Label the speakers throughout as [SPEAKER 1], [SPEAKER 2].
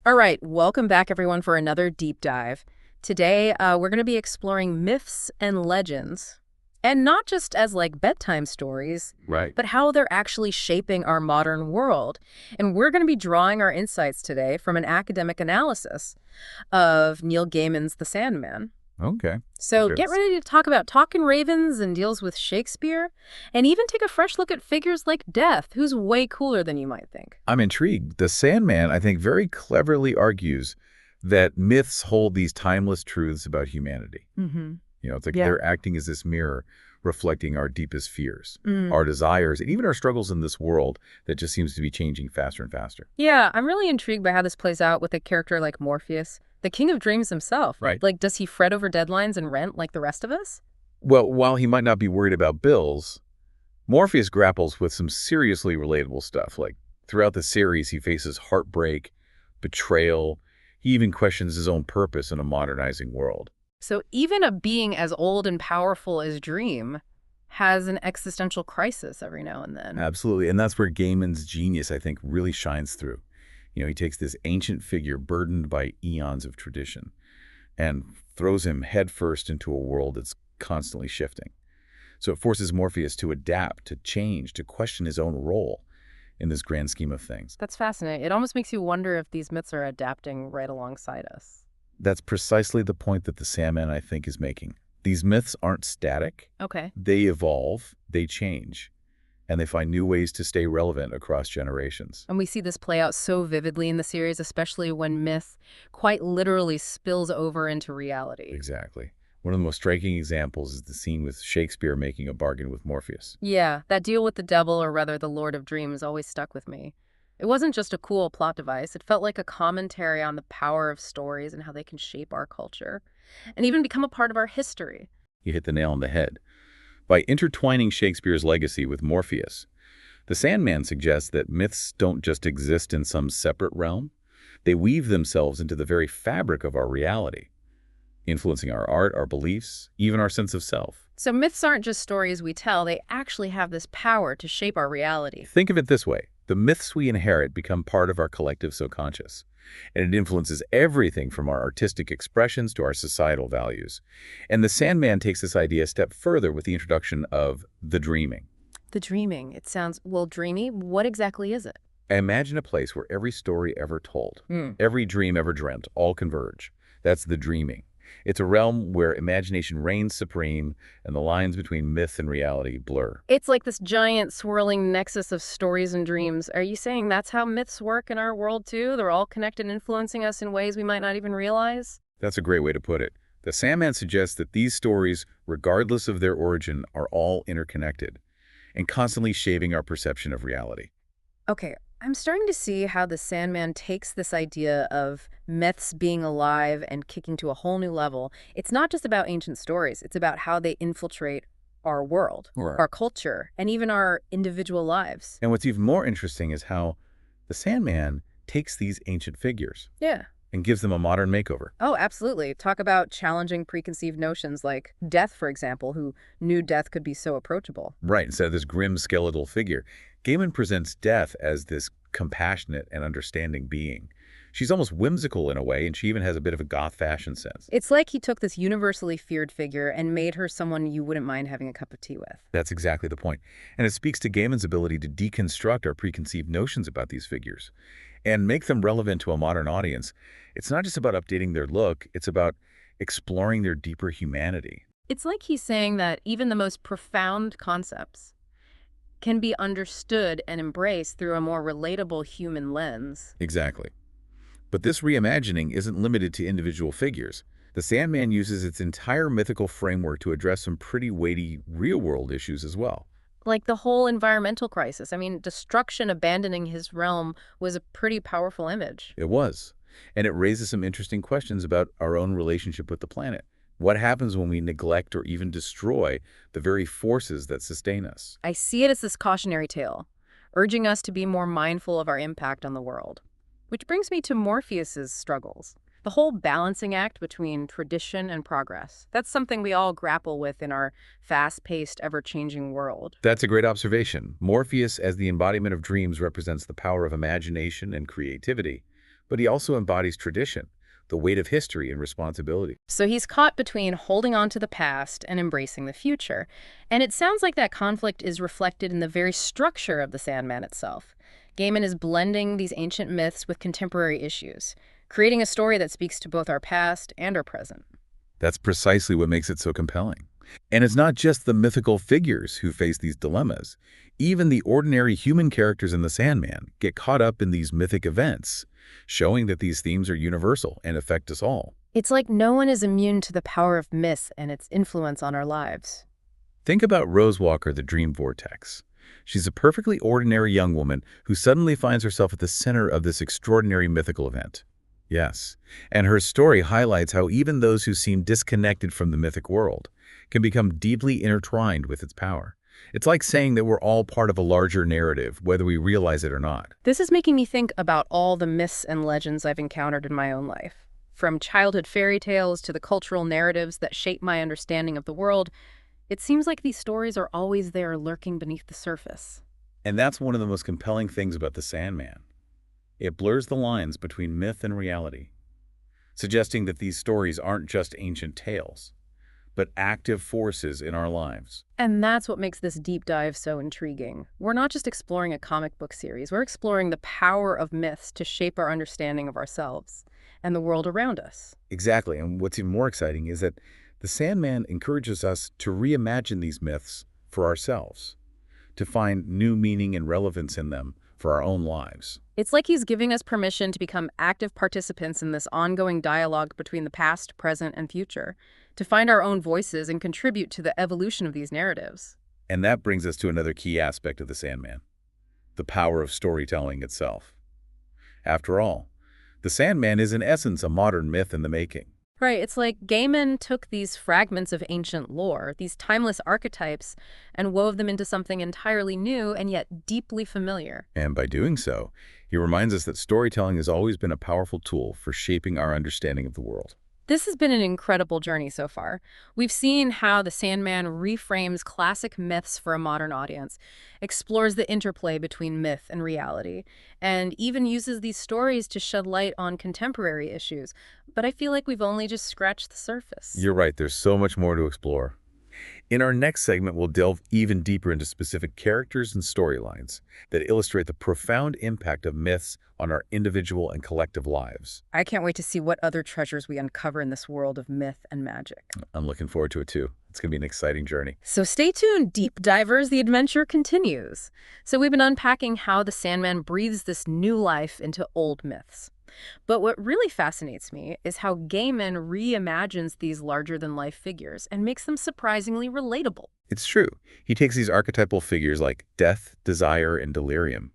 [SPEAKER 1] All right, welcome back everyone for another deep dive. Today, we're going to be exploring myths and legends, and not just as like bedtime stories,
[SPEAKER 2] Right.
[SPEAKER 1] but how they're actually shaping our modern world. And we're going to be drawing our insights today from an academic analysis of Neil Gaiman's The Sandman.
[SPEAKER 2] Okay.
[SPEAKER 1] So get
[SPEAKER 2] Yes.
[SPEAKER 1] ready to talk about Talking Ravens and deals with Shakespeare, and even take a fresh look at figures like Death, who's way cooler than you might think.
[SPEAKER 2] I'm intrigued. The Sandman, I think, very cleverly argues that myths hold these timeless truths about humanity.
[SPEAKER 1] Mm-hmm.
[SPEAKER 2] It's like
[SPEAKER 1] Yeah.
[SPEAKER 2] they're acting as this mirror reflecting our deepest fears,
[SPEAKER 1] Mm.
[SPEAKER 2] our desires, and even our struggles in this world that just seems to be changing faster and faster.
[SPEAKER 1] Yeah, I'm really intrigued by how this plays out with a character like Morpheus, the king of dreams himself.
[SPEAKER 2] Right.
[SPEAKER 1] Like, does he fret over deadlines and rent like the rest of us?
[SPEAKER 2] Well, while he might not be worried about bills, Morpheus grapples with some seriously relatable stuff. Like throughout the series, he faces heartbreak, betrayal. He even questions his own purpose in a modernizing world.
[SPEAKER 1] So even a being as old and powerful as Dream has an existential crisis every now and then.
[SPEAKER 2] Absolutely. And that's where Gaiman's genius, I think, really shines through. He takes this ancient figure burdened by eons of tradition and throws him headfirst into a world that's constantly shifting. So it forces Morpheus to adapt, to change, to question his own role in this grand scheme of things.
[SPEAKER 1] That's fascinating. It almost makes you wonder if these myths are adapting right alongside us.
[SPEAKER 2] That's precisely the point that the Sandman, I think, is making. These myths aren't static.
[SPEAKER 1] Okay.
[SPEAKER 2] They evolve, they change, and they find new ways to stay relevant across generations.
[SPEAKER 1] And we see this play out so vividly in the series, especially when myth quite literally spills over into reality.
[SPEAKER 2] Exactly. One of the most striking examples is the scene with Shakespeare making a bargain with Morpheus.
[SPEAKER 1] Yeah, that deal with the devil, or rather the Lord of Dreams, always stuck with me. It wasn't just a cool plot device, it felt like a commentary on the power of stories and how they can shape our culture, and even become a part of our history.
[SPEAKER 2] You hit the nail on the head. By intertwining Shakespeare's legacy with Morpheus, the Sandman suggests that myths don't just exist in some separate realm. They weave themselves into the very fabric of our reality, influencing our art, our beliefs, even our sense of self.
[SPEAKER 1] So myths aren't just stories we tell, they actually have this power to shape our reality.
[SPEAKER 2] Think of it this way. The myths we inherit become part of our collective subconscious, and it influences everything from our artistic expressions to our societal values. And the Sandman takes this idea a step further with the introduction of the dreaming.
[SPEAKER 1] The dreaming, it sounds, well, dreamy. What exactly is it?
[SPEAKER 2] Imagine a place where every story ever told,
[SPEAKER 1] Hmm.
[SPEAKER 2] every dream ever dreamt, all converge. That's the dreaming. It's a realm where imagination reigns supreme and the lines between myth and reality blur.
[SPEAKER 1] It's like this giant swirling nexus of stories and dreams. Are you saying that's how myths work in our world too? They're all connected, influencing us in ways we might not even realize?
[SPEAKER 2] That's a great way to put it. The Sandman suggests that these stories, regardless of their origin, are all interconnected and constantly shaping our perception of reality.
[SPEAKER 1] Okay, I'm starting to see how the Sandman takes this idea of myths being alive and kicking to a whole new level. It's not just about ancient stories, it's about how they infiltrate our world,
[SPEAKER 2] Right.
[SPEAKER 1] our culture, and even our individual lives.
[SPEAKER 2] And what's even more interesting is how the Sandman takes these ancient figures
[SPEAKER 1] Yeah.
[SPEAKER 2] and gives them a modern makeover.
[SPEAKER 1] Oh, absolutely. Talk about challenging preconceived notions like Death, for example, who knew death could be so approachable.
[SPEAKER 2] Right, instead of this grim skeletal figure, Gaiman presents Death as this compassionate and understanding being. She's almost whimsical in a way, and she even has a bit of a goth fashion sense.
[SPEAKER 1] It's like he took this universally feared figure and made her someone you wouldn't mind having a cup of tea with.
[SPEAKER 2] That's exactly the point. And it speaks to Gaiman's ability to deconstruct our preconceived notions about these figures and make them relevant to a modern audience. It's not just about updating their look, it's about exploring their deeper humanity.
[SPEAKER 1] It's like he's saying that even the most profound concepts can be understood and embraced through a more relatable human lens.
[SPEAKER 2] Exactly. But this reimagining isn't limited to individual figures. The Sandman uses its entire mythical framework to address some pretty weighty real-world issues as well.
[SPEAKER 1] Like the whole environmental crisis. I mean, destruction abandoning his realm was a pretty powerful image.
[SPEAKER 2] It was. And it raises some interesting questions about our own relationship with the planet. What happens when we neglect or even destroy the very forces that sustain us?
[SPEAKER 1] I see it as this cautionary tale, urging us to be more mindful of our impact on the world. Which brings me to Morpheus's struggles. The whole balancing act between tradition and progress. That's something we all grapple with in our fast-paced, ever-changing world.
[SPEAKER 2] That's a great observation. Morpheus, as the embodiment of dreams, represents the power of imagination and creativity, but he also embodies tradition, the weight of history and responsibility.
[SPEAKER 1] So he's caught between holding on to the past and embracing the future. And it sounds like that conflict is reflected in the very structure of the Sandman itself. Gaiman is blending these ancient myths with contemporary issues, creating a story that speaks to both our past and our present.
[SPEAKER 2] That's precisely what makes it so compelling. And it's not just the mythical figures who face these dilemmas. Even the ordinary human characters in The Sandman get caught up in these mythic events, showing that these themes are universal and affect us all.
[SPEAKER 1] It's like no one is immune to the power of myth and its influence on our lives.
[SPEAKER 2] Think about Rose Walker, the Dream Vortex. She's a perfectly ordinary young woman who suddenly finds herself at the center of this extraordinary mythical event. Yes, and her story highlights how even those who seem disconnected from the mythic world can become deeply intertwined with its power. It's like saying that we're all part of a larger narrative, whether we realize it or not.
[SPEAKER 1] This is making me think about all the myths and legends I've encountered in my own life. From childhood fairy tales to the cultural narratives that shape my understanding of the world, it seems like these stories are always there lurking beneath the surface.
[SPEAKER 2] And that's one of the most compelling things about The Sandman. It blurs the lines between myth and reality, suggesting that these stories aren't just ancient tales, but active forces in our lives.
[SPEAKER 1] And that's what makes this deep dive so intriguing. We're not just exploring a comic book series, we're exploring the power of myths to shape our understanding of ourselves and the world around us.
[SPEAKER 2] Exactly, and what's even more exciting is that The Sandman encourages us to reimagine these myths for ourselves, to find new meaning and relevance in them for our own lives.
[SPEAKER 1] It's like he's giving us permission to become active participants in this ongoing dialogue between the past, present, and future, to find our own voices and contribute to the evolution of these narratives.
[SPEAKER 2] And that brings us to another key aspect of The Sandman, the power of storytelling itself. After all, The Sandman is in essence a modern myth in the making.
[SPEAKER 1] Right, it's like Gaiman took these fragments of ancient lore, these timeless archetypes, and wove them into something entirely new and yet deeply familiar.
[SPEAKER 2] And by doing so, he reminds us that storytelling has always been a powerful tool for shaping our understanding of the world.
[SPEAKER 1] This has been an incredible journey so far. We've seen how the Sandman reframes classic myths for a modern audience, explores the interplay between myth and reality, and even uses these stories to shed light on contemporary issues. But I feel like we've only just scratched the surface.
[SPEAKER 2] You're right, there's so much more to explore. In our next segment, we'll delve even deeper into specific characters and storylines that illustrate the profound impact of myths on our individual and collective lives.
[SPEAKER 1] I can't wait to see what other treasures we uncover in this world of myth and magic.
[SPEAKER 2] I'm looking forward to it too. It's going to be an exciting journey.
[SPEAKER 1] So stay tuned, deep divers. The adventure continues. So we've been unpacking how the Sandman breathes this new life into old myths. But what really fascinates me is how Gaiman reimagines these larger-than-life figures and makes them surprisingly relatable.
[SPEAKER 2] It's true. He takes these archetypal figures like death, desire, and delirium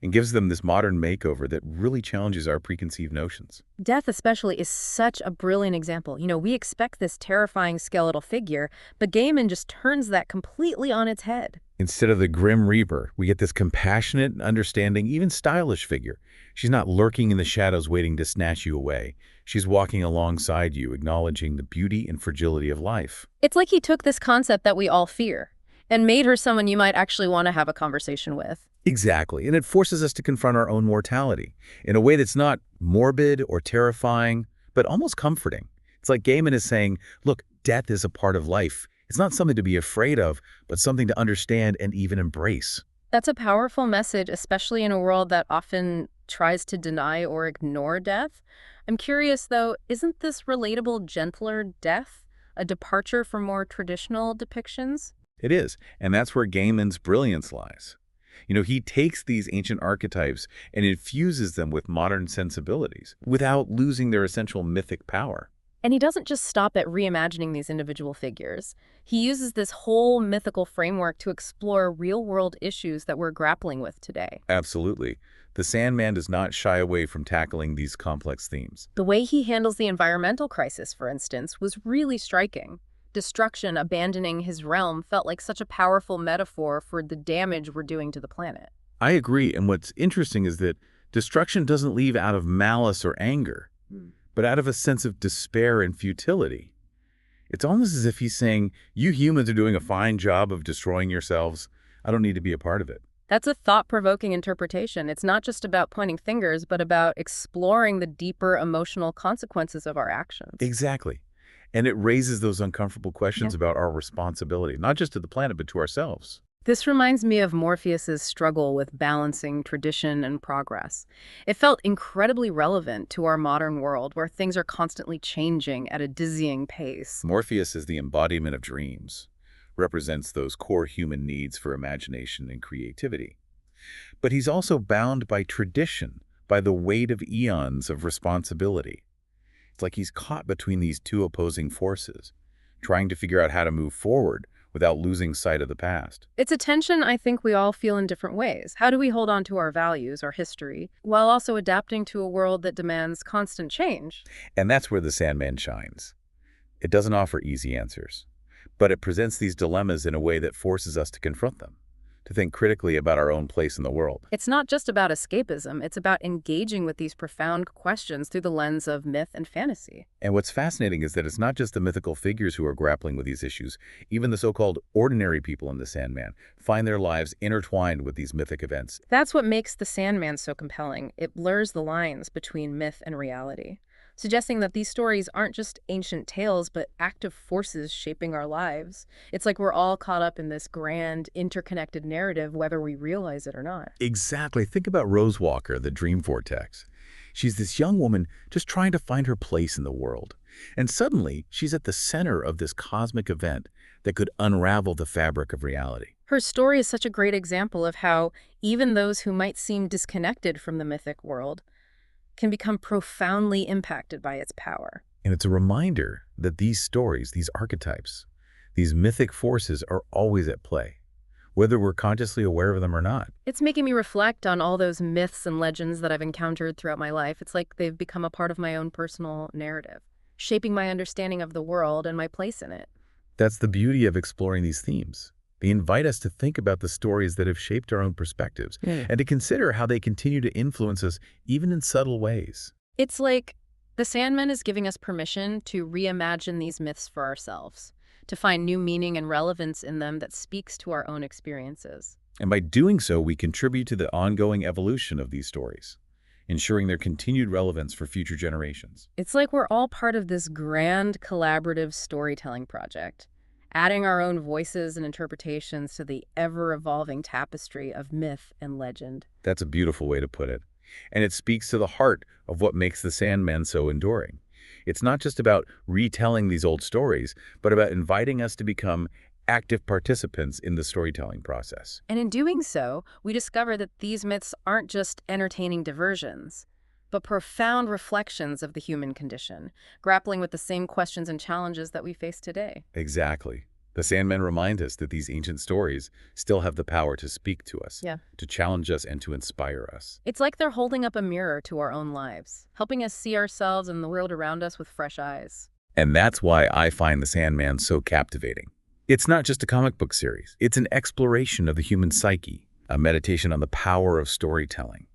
[SPEAKER 2] and gives them this modern makeover that really challenges our preconceived notions.
[SPEAKER 1] Death especially is such a brilliant example. You know, we expect this terrifying skeletal figure, but Gaiman just turns that completely on its head.
[SPEAKER 2] Instead of the grim reaper, we get this compassionate, understanding, even stylish figure. She's not lurking in the shadows waiting to snatch you away. She's walking alongside you, acknowledging the beauty and fragility of life.
[SPEAKER 1] It's like he took this concept that we all fear and made her someone you might actually want to have a conversation with.
[SPEAKER 2] Exactly, and it forces us to confront our own mortality in a way that's not morbid or terrifying, but almost comforting. It's like Gaiman is saying, look, death is a part of life. It's not something to be afraid of, but something to understand and even embrace.
[SPEAKER 1] That's a powerful message, especially in a world that often tries to deny or ignore death. I'm curious, though, isn't this relatable, gentler death a departure from more traditional depictions?
[SPEAKER 2] It is, and that's where Gaiman's brilliance lies. You know, he takes these ancient archetypes and infuses them with modern sensibilities without losing their essential mythic power.
[SPEAKER 1] And he doesn't just stop at reimagining these individual figures. He uses this whole mythical framework to explore real-world issues that we're grappling with today.
[SPEAKER 2] Absolutely. The Sandman does not shy away from tackling these complex themes.
[SPEAKER 1] The way he handles the environmental crisis, for instance, was really striking. Destruction abandoning his realm felt like such a powerful metaphor for the damage we're doing to the planet.
[SPEAKER 2] I agree, and what's interesting is that destruction doesn't leave out of malice or anger, but out of a sense of despair and futility. It's almost as if he's saying, you humans are doing a fine job of destroying yourselves. I don't need to be a part of it.
[SPEAKER 1] That's a thought-provoking interpretation. It's not just about pointing fingers, but about exploring the deeper emotional consequences of our actions.
[SPEAKER 2] Exactly. And it raises those uncomfortable
[SPEAKER 1] Yeah.
[SPEAKER 2] questions about our responsibility, not just to the planet, but to ourselves.
[SPEAKER 1] This reminds me of Morpheus's struggle with balancing tradition and progress. It felt incredibly relevant to our modern world where things are constantly changing at a dizzying pace.
[SPEAKER 2] Morpheus is the embodiment of dreams, represents those core human needs for imagination and creativity. But he's also bound by tradition, by the weight of eons of responsibility. It's like he's caught between these two opposing forces, trying to figure out how to move forward without losing sight of the past.
[SPEAKER 1] It's a tension I think we all feel in different ways. How do we hold on to our values, our history, while also adapting to a world that demands constant change?
[SPEAKER 2] And that's where the Sandman shines. It doesn't offer easy answers, but it presents these dilemmas in a way that forces us to confront them, to think critically about our own place in the world.
[SPEAKER 1] It's not just about escapism, it's about engaging with these profound questions through the lens of myth and fantasy.
[SPEAKER 2] And what's fascinating is that it's not just the mythical figures who are grappling with these issues. Even the so-called ordinary people in the Sandman find their lives intertwined with these mythic events.
[SPEAKER 1] That's what makes The Sandman so compelling. It blurs the lines between myth and reality, suggesting that these stories aren't just ancient tales, but active forces shaping our lives. It's like we're all caught up in this grand, interconnected narrative, whether we realize it or not.
[SPEAKER 2] Exactly. Think about Rose Walker, the Dream Vortex. She's this young woman just trying to find her place in the world. And suddenly, she's at the center of this cosmic event that could unravel the fabric of reality.
[SPEAKER 1] Her story is such a great example of how even those who might seem disconnected from the mythic world can become profoundly impacted by its power.
[SPEAKER 2] And it's a reminder that these stories, these archetypes, these mythic forces are always at play, whether we're consciously aware of them or not.
[SPEAKER 1] It's making me reflect on all those myths and legends that I've encountered throughout my life. It's like they've become a part of my own personal narrative, shaping my understanding of the world and my place in it.
[SPEAKER 2] That's the beauty of exploring these themes. They invite us to think about the stories that have shaped our own perspectives and to consider how they continue to influence us even in subtle ways.
[SPEAKER 1] It's like the Sandman is giving us permission to reimagine these myths for ourselves, to find new meaning and relevance in them that speaks to our own experiences.
[SPEAKER 2] And by doing so, we contribute to the ongoing evolution of these stories, ensuring their continued relevance for future generations.
[SPEAKER 1] It's like we're all part of this grand collaborative storytelling project, adding our own voices and interpretations to the ever-evolving tapestry of myth and legend.
[SPEAKER 2] That's a beautiful way to put it. And it speaks to the heart of what makes the Sandman so enduring. It's not just about retelling these old stories, but about inviting us to become active participants in the storytelling process.
[SPEAKER 1] And in doing so, we discover that these myths aren't just entertaining diversions, but profound reflections of the human condition, grappling with the same questions and challenges that we face today.
[SPEAKER 2] Exactly. The Sandman reminds us that these ancient stories still have the power to speak to us,
[SPEAKER 1] Yeah.
[SPEAKER 2] to challenge us, and to inspire us.
[SPEAKER 1] It's like they're holding up a mirror to our own lives, helping us see ourselves and the world around us with fresh eyes.
[SPEAKER 2] And that's why I find the Sandman so captivating. It's not just a comic book series. It's an exploration of the human psyche, a meditation on the power of storytelling,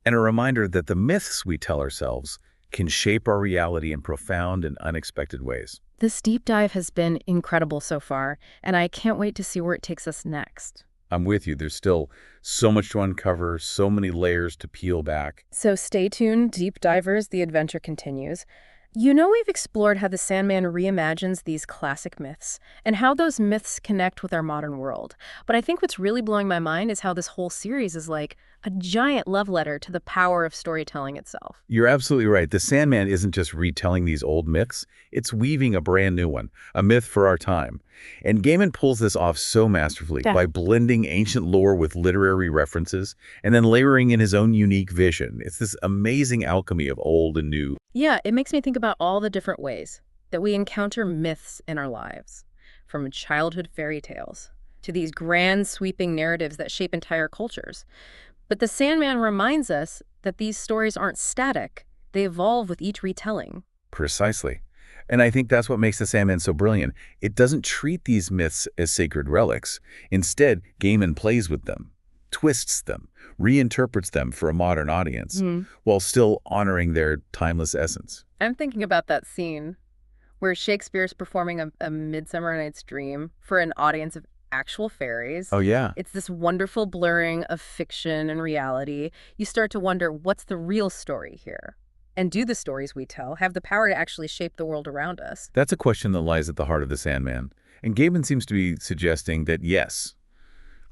[SPEAKER 2] and a reminder that the myths we tell ourselves can shape our reality in profound and unexpected ways.
[SPEAKER 1] This deep dive has been incredible so far, and I can't wait to see where it takes us next.
[SPEAKER 2] I'm with you. There's still so much to uncover, so many layers to peel back.
[SPEAKER 1] So stay tuned, deep divers, the adventure continues. You know, we've explored how the Sandman reimagines these classic myths and how those myths connect with our modern world. But I think what's really blowing my mind is how this whole series is like a giant love letter to the power of storytelling itself.
[SPEAKER 2] You're absolutely right. The Sandman isn't just retelling these old myths, it's weaving a brand new one, a myth for our time. And Gaiman pulls this off so masterfully by blending ancient lore with literary references and then layering in his own unique vision. It's this amazing alchemy of old and new.
[SPEAKER 1] Yeah, it makes me think about all the different ways that we encounter myths in our lives, from childhood fairy tales to these grand sweeping narratives that shape entire cultures. But the Sandman reminds us that these stories aren't static. They evolve with each retelling.
[SPEAKER 2] Precisely. And I think that's what makes the Sandman so brilliant. It doesn't treat these myths as sacred relics. Instead, Gaiman plays with them, twists them, reinterprets them for a modern audience, while still honoring their timeless essence.
[SPEAKER 1] I'm thinking about that scene where Shakespeare's performing a Midsummer Night's Dream for an audience of actual fairies.
[SPEAKER 2] Oh, yeah.
[SPEAKER 1] It's this wonderful blurring of fiction and reality. You start to wonder, what's the real story here? And do the stories we tell have the power to actually shape the world around us?
[SPEAKER 2] That's a question that lies at the heart of the Sandman. And Gaiman seems to be suggesting that, yes,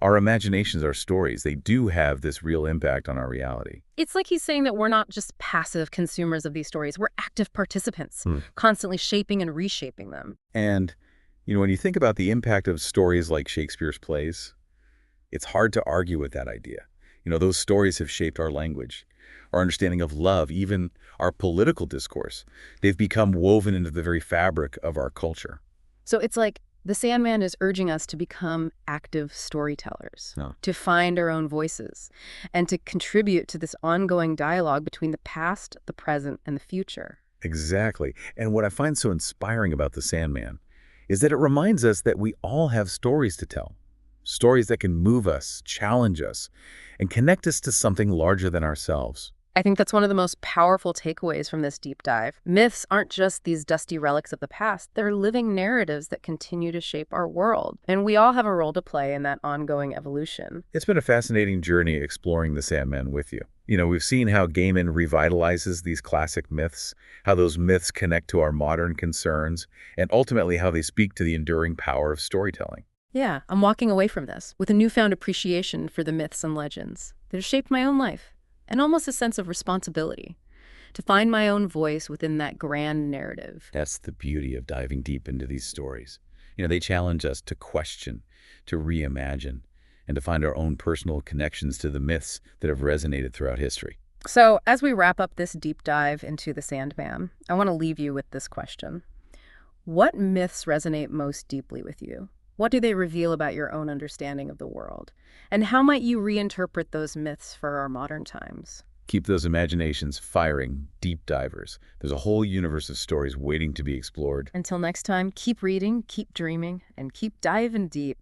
[SPEAKER 2] our imaginations, our stories, they do have this real impact on our reality.
[SPEAKER 1] It's like he's saying that we're not just passive consumers of these stories. We're active participants,
[SPEAKER 2] Hmm.
[SPEAKER 1] constantly shaping and reshaping them.
[SPEAKER 2] And, when you think about the impact of stories like Shakespeare's plays, it's hard to argue with that idea. Those stories have shaped our language, our understanding of love, even our political discourse. They've become woven into the very fabric of our culture.
[SPEAKER 1] So it's like the Sandman is urging us to become active storytellers,
[SPEAKER 2] No.
[SPEAKER 1] to find our own voices, and to contribute to this ongoing dialogue between the past, the present, and the future.
[SPEAKER 2] Exactly. And what I find so inspiring about the Sandman is that it reminds us that we all have stories to tell. Stories that can move us, challenge us, and connect us to something larger than ourselves.
[SPEAKER 1] I think that's one of the most powerful takeaways from this deep dive. Myths aren't just these dusty relics of the past. They're living narratives that continue to shape our world. And we all have a role to play in that ongoing evolution.
[SPEAKER 2] It's been a fascinating journey exploring the Sandman with you. We've seen how Gaiman revitalizes these classic myths, how those myths connect to our modern concerns, and ultimately how they speak to the enduring power of storytelling.
[SPEAKER 1] Yeah, I'm walking away from this with a newfound appreciation for the myths and legends that have shaped my own life, and almost a sense of responsibility to find my own voice within that grand narrative.
[SPEAKER 2] That's the beauty of diving deep into these stories. They challenge us to question, to reimagine, and to find our own personal connections to the myths that have resonated throughout history.
[SPEAKER 1] So, as we wrap up this deep dive into the Sandman, I want to leave you with this question. What myths resonate most deeply with you? What do they reveal about your own understanding of the world? And how might you reinterpret those myths for our modern times?
[SPEAKER 2] Keep those imaginations firing, deep divers. There's a whole universe of stories waiting to be explored.
[SPEAKER 1] Until next time, keep reading, keep dreaming, and keep diving deep.